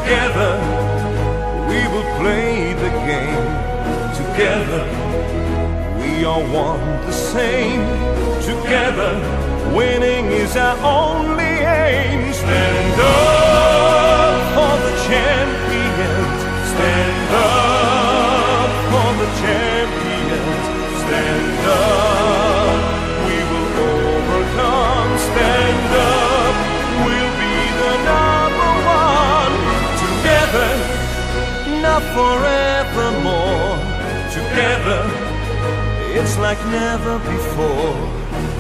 Together we will play the game. Together we are one the same. Together winning is our only aim. Stand up for the champions. Stand up for the champions. Stand up, we will overcome. Stand up, we'll be the number one. Together, not forevermore. Together, it's like never before.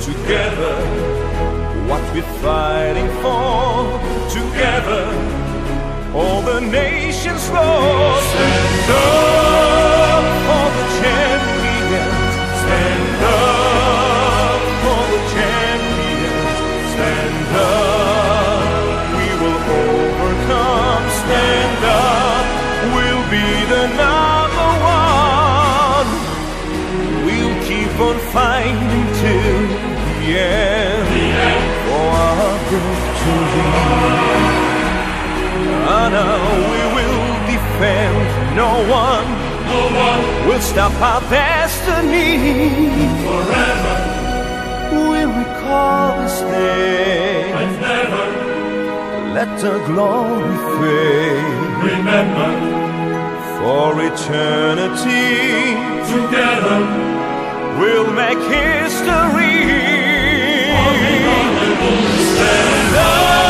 Together, what we're fighting for. Together, all the nations roar. Stand up for the champions. Stand up for the champions. Stand up, we will overcome. Stand up, we'll be the number one. We'll keep on fighting till the end, for our victory. We will defend. No one will stop our destiny. Forever We'll recall this day and never let the glory fade. remember. For eternity Together we'll make history. stand up.